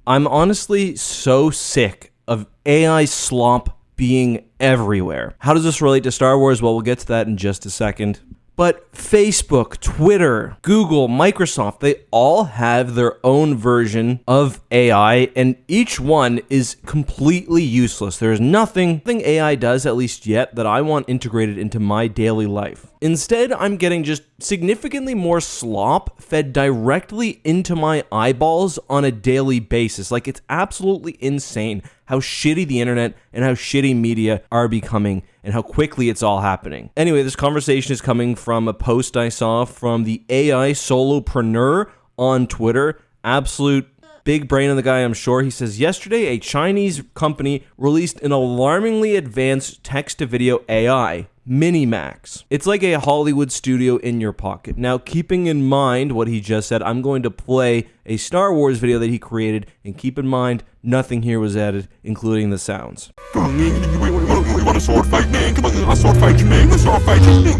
I'm honestly so sick of AI slop being everywhere. How does this relate to Star Wars? Well, we'll get to that in just a second. But Facebook, Twitter, Google, Microsoft, they all have their own version of AI, and each one is completely useless. There's nothing AI does, at least yet, that I want integrated into my daily life. Instead, I'm getting just significantly more slop fed directly into my eyeballs on a daily basis. Like, it's absolutely insane how shitty the internet and how shitty media are becoming and how quickly it's all happening. Anyway, this conversation is coming from a post I saw from the AI solopreneur on Twitter. Absolute big brain on the guy, I'm sure. He says, yesterday, a Chinese company released an alarmingly advanced text-to-video AI, Minimax. It's like a Hollywood studio in your pocket. Now, keeping in mind what he just said, I'm going to play a Star Wars video that he created, and keep in mind, nothing here was added, including the sounds. You want a sword fight, man? Come on, I'll sword fight you, man. I'll sword fight you.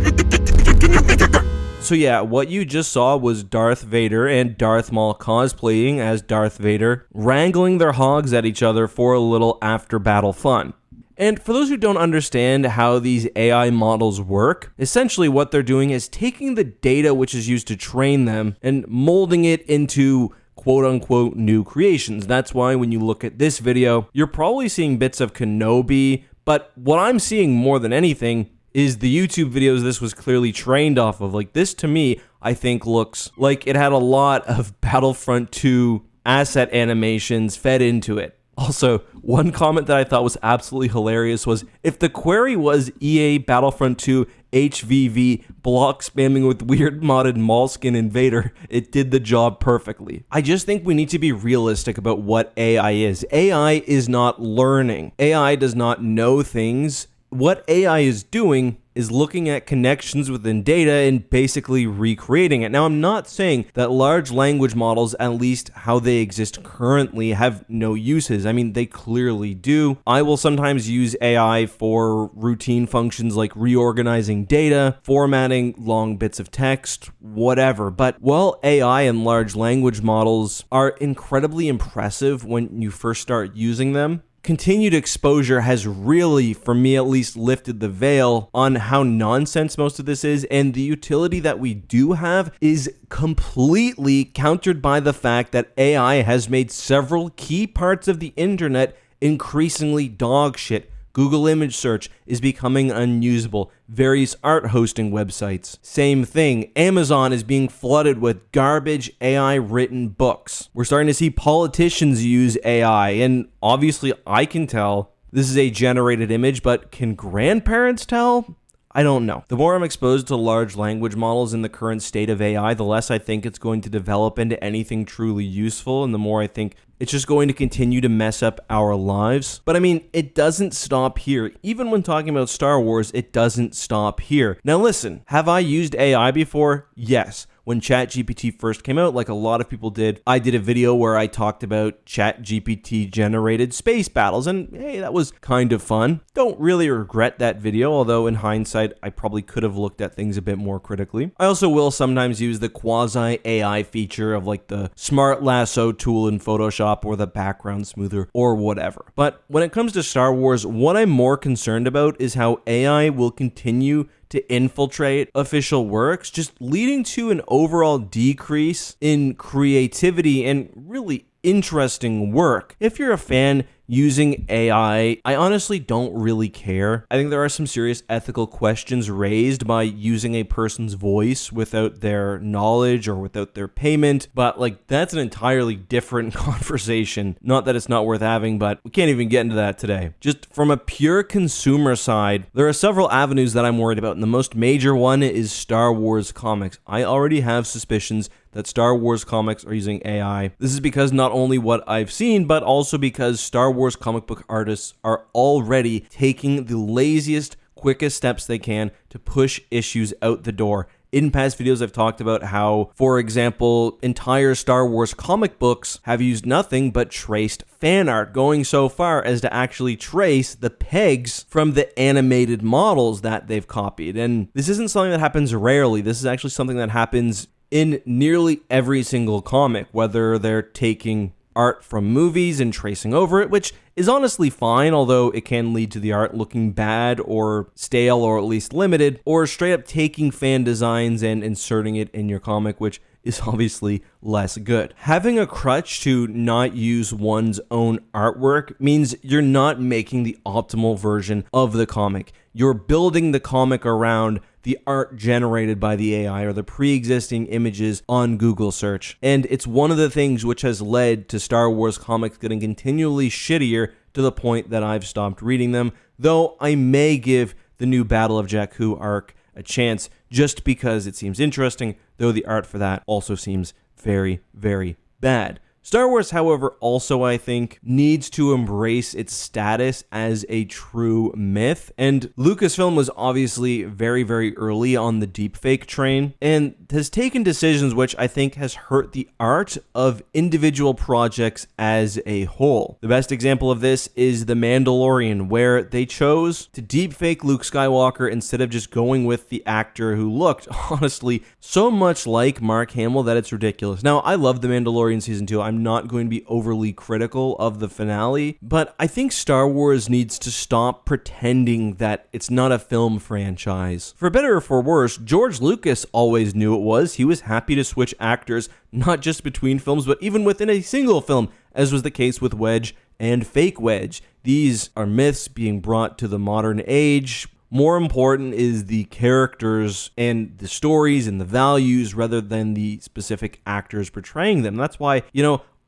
So yeah, what you just saw was Darth Vader and Darth Maul cosplaying as Darth Vader, wrangling their hogs at each other for a little after-battle fun. And for those who don't understand how these AI models work, essentially what they're doing is taking the data which is used to train them and molding it into quote-unquote new creations. That's why when you look at this video, you're probably seeing bits of Kenobi, but what I'm seeing more than anything is the YouTube videos this was clearly trained off of. Like, this to me, I think looks like it had a lot of Battlefront 2 asset animations fed into it. Also, one comment that I thought was absolutely hilarious was, if the query was EA Battlefront 2 HVV block spamming with weird modded Maulskin Invader, it did the job perfectly. I just think we need to be realistic about what AI is. AI is not learning. AI does not know things. What AI is doing is looking at connections within data and basically recreating it. Now, I'm not saying that large language models, at least how they exist currently, have no uses. I mean, they clearly do. I will sometimes use AI for routine functions like reorganizing data, formatting long bits of text, whatever. But while AI and large language models are incredibly impressive when you first start using them, continued exposure has really, for me at least, lifted the veil on how nonsense most of this is, and the utility that we do have is completely countered by the fact that AI has made several key parts of the internet increasingly dog shit. Google image search is becoming unusable. Various art hosting websites, same thing. Amazon is being flooded with garbage AI written books. We're starting to see politicians use AI, and obviously I can tell this is a generated image, but can grandparents tell? I don't know. The more I'm exposed to large language models in the current state of AI, the less I think it's going to develop into anything truly useful, and the more I think it's just going to continue to mess up our lives. But I mean, it doesn't stop here. Even when talking about Star Wars, it doesn't stop here. Now listen, have I used AI before? Yes. When ChatGPT first came out, like a lot of people did, I did a video where I talked about ChatGPT generated space battles, and hey, that was kind of fun. Don't really regret that video, although in hindsight, I probably could have looked at things a bit more critically. I also will sometimes use the quasi-AI feature of like the smart lasso tool in Photoshop or the background smoother or whatever. But when it comes to Star Wars, what I'm more concerned about is how AI will continue to infiltrate official works, just leading to an overall decrease in creativity and really interesting work. If you're a fan using AI, I honestly don't really care. I think there are some serious ethical questions raised by using a person's voice without their knowledge or without their payment, but like that's an entirely different conversation. Not that it's not worth having, but we can't even get into that today. Just from a pure consumer side, there are several avenues that I'm worried about, and the most major one is Star Wars comics. I already have suspicions that Star Wars comics are using AI. This is because not only what I've seen, but also because Star Wars comic book artists are already taking the laziest, quickest steps they can to push issues out the door. In past videos, I've talked about how, for example, entire Star Wars comic books have used nothing but traced fan art, going so far as to actually trace the pegs from the animated models that they've copied. And this isn't something that happens rarely. This is actually something that happens in nearly every single comic, whether they're taking art from movies and tracing over it, which is honestly fine, although it can lead to the art looking bad or stale or at least limited, or straight up taking fan designs and inserting it in your comic, which is obviously less good. Having a crutch to not use one's own artwork means you're not making the optimal version of the comic. You're building the comic around the art generated by the AI or the pre-existing images on Google search. And it's one of the things which has led to Star Wars comics getting continually shittier to the point that I've stopped reading them, though I may give the new Battle of Jakku arc a chance just because it seems interesting, though the art for that also seems very, very bad. Star Wars, however, also, I think, needs to embrace its status as a true myth. And Lucasfilm was obviously very, very early on the deepfake train and has taken decisions which I think has hurt the art of individual projects as a whole. The best example of this is The Mandalorian, where they chose to deepfake Luke Skywalker instead of just going with the actor who looked, honestly, so much like Mark Hamill that it's ridiculous. Now, I love The Mandalorian Season 2. I'm not going to be overly critical of the finale, but I think Star Wars needs to stop pretending that it's not a film franchise. For better or for worse, George Lucas always knew it was. He was happy to switch actors, not just between films, but even within a single film, as was the case with Wedge and Fake Wedge. These are myths being brought to the modern age. More important is the characters and the stories and the values rather than the specific actors portraying them. That's why,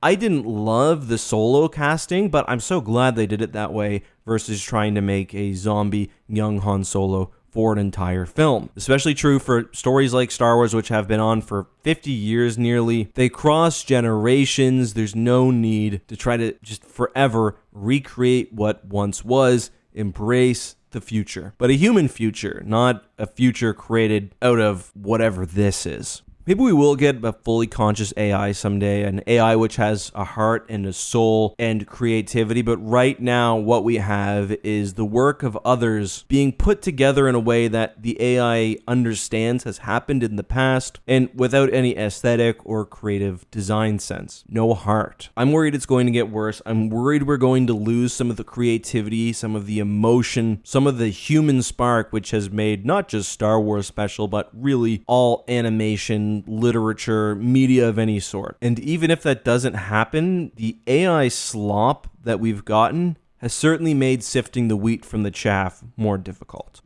I didn't love the Solo casting, but I'm so glad they did it that way versus trying to make a zombie young Han Solo for an entire film. Especially true for stories like Star Wars, which have been on for 50 years nearly. They cross generations. There's no need to try to just forever recreate what once was. Embrace the future, but a human future, not a future created out of whatever this is. Maybe we will get a fully conscious AI someday, an AI which has a heart and a soul and creativity, but right now what we have is the work of others being put together in a way that the AI understands has happened in the past and without any aesthetic or creative design sense. No heart. I'm worried it's going to get worse. I'm worried we're going to lose some of the creativity, some of the emotion, some of the human spark, which has made not just Star Wars special, but really all animation, literature, media of any sort. And even if that doesn't happen, the AI slop that we've gotten has certainly made sifting the wheat from the chaff more difficult.